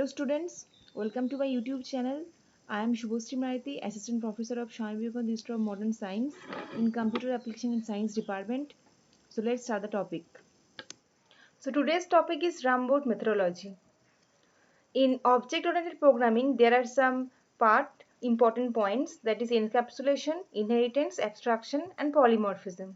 Hello students, welcome to my YouTube channel. I am Shubhasri Marathi, Assistant Professor of Swami Vivekananda Institute of Modern Science in Computer Application and Science Department. So let's start the topic. So today's topic is Rambot methodology. In object-oriented programming, there are some important points, that is encapsulation, inheritance, abstraction and polymorphism.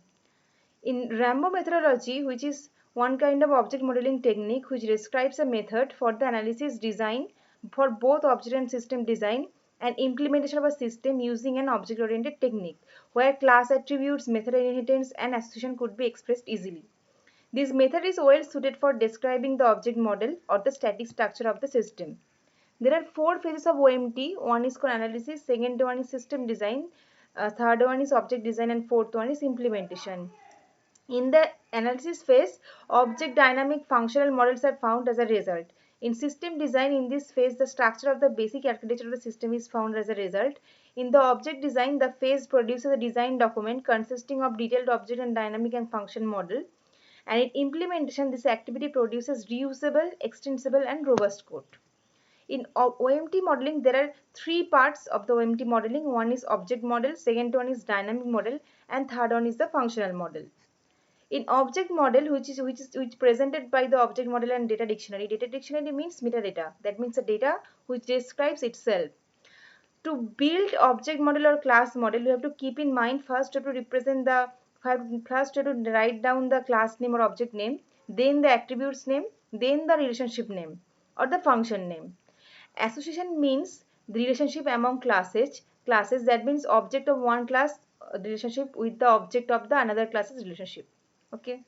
In Rambo methodology, which is one kind of object modeling technique which describes a method for the analysis design for both object and system design and implementation of a system using an object-oriented technique where class attributes, method inheritance and association could be expressed easily. This method is well suited for describing the object model or the static structure of the system. There are four phases of OMT. One is called analysis, second one is system design, third one is object design and fourth one is implementation. In the analysis phase, object dynamic functional models are found as a result. In system design, in this phase, the structure of the basic architecture of the system is found as a result. In the object design, the phase produces a design document consisting of detailed object and dynamic and function model. And in implementation, this activity produces reusable, extensible, and robust code. In OMT modeling, there are three parts of the OMT modeling. One is object model, second one is dynamic model, and third one is the functional model. In object model, which presented by the object model and data dictionary. Data dictionary means metadata. That means the data which describes itself. To build object model or class model, you have to keep in mind first you have to represent the first you have to write down the class name or object name, then the attributes name, then the relationship name or the function name. Association means the relationship among classes. That means object of one class relationship with the object of the another class's relationship. Okay.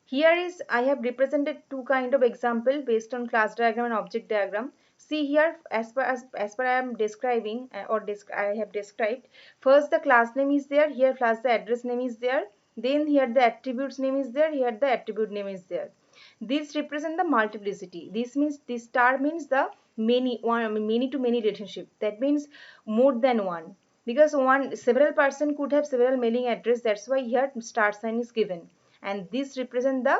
Here is I have represented two kind of example based on class diagram and object diagram. See here, as per I am describing I have described. First the class name is there. Here plus the address name is there. Then here the attributes name is there. Here the attribute name is there. This represent the multiplicity. This star means the many to many relationship. That means more than one. Because several person could have several mailing address. That's why here star sign is given, and this represent the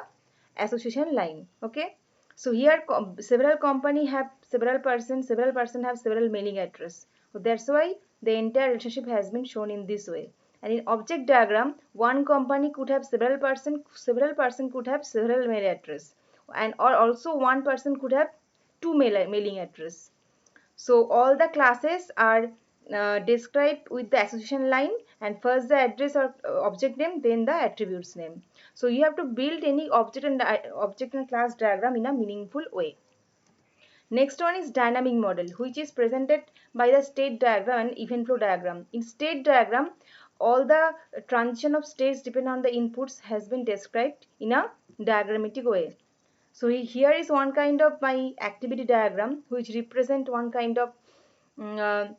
association line. Okay, so here several company have several person have several mailing address, so that's why the entire relationship has been shown in this way. And in object diagram, one company could have several person could have several mail address, and or also one person could have two mailing address. So all the classes are described with the association line, and first the address or object name, then the attributes name. So you have to build any object and class diagram in a meaningful way. Next one is dynamic model, which is presented by the state diagram and event flow diagram. In state diagram, all the transition of states depend on the inputs has been described in a diagrammatic way. So here is one kind of my activity diagram which represent one kind of mm, uh,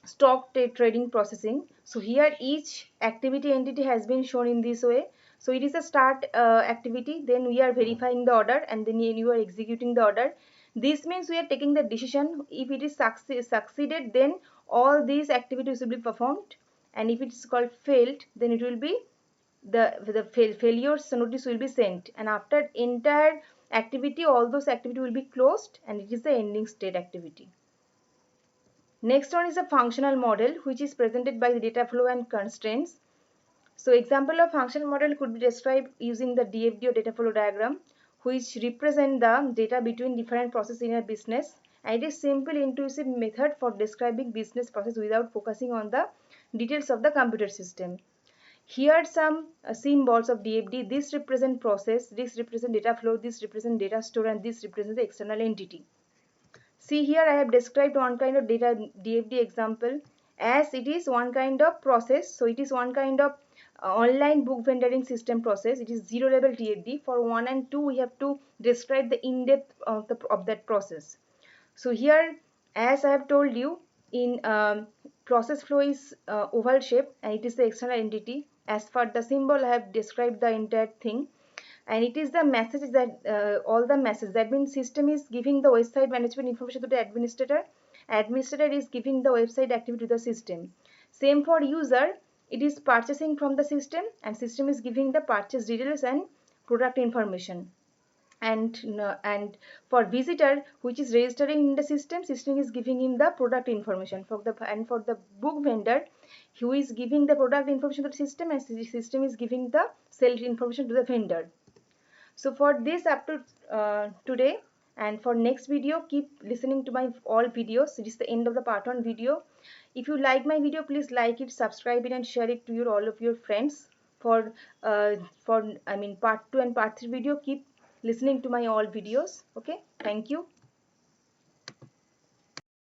stock trading processing. So here each activity entity has been shown in this way. So it is a start activity, then we are verifying the order, and then you are executing the order. This means we are taking the decision. If it is succeeded, then all these activities will be performed, and if it is called failed, then it will be the failures notice will be sent, and after entire activity all those activity will be closed, and it is the ending state activity. Next one is a functional model, which is presented by the data flow and constraints. So example of functional model could be described using the DFD or data flow diagram, which represent the data between different processes in a business, and it is simple intuitive method for describing business process without focusing on the details of the computer system. Here some symbols of DFD. This represent process, this represent data flow, this represent data store, and this represents the external entity. See here I have described one kind of data DFD example, as it is one kind of process. So it is one kind of online book vendoring system process. It is zero level DFD. For 1 and 2 we have to describe the in-depth of that process. So here, as I have told you, in process flow is oval shape, and it is the external entity. As for the symbol, I have described the entire thing, and it is the message that all the message, that means system is giving the website management information to the administrator. Administrator is giving the website activity to the system. Same for user, it is purchasing from the system, and system is giving the purchase details and product information. and for visitor which is registering in the system is giving him the product information. For the book vendor, who is giving the product information to the system, and the system is giving the sales information to the vendor. So for this up to today, and for next video keep listening to my all videos. This is the end of the part 1 video. If you like my video, please like it, subscribe it, and share it to all of your friends. For part 2 and part 3 video, keep listening to my all videos. Okay, thank you.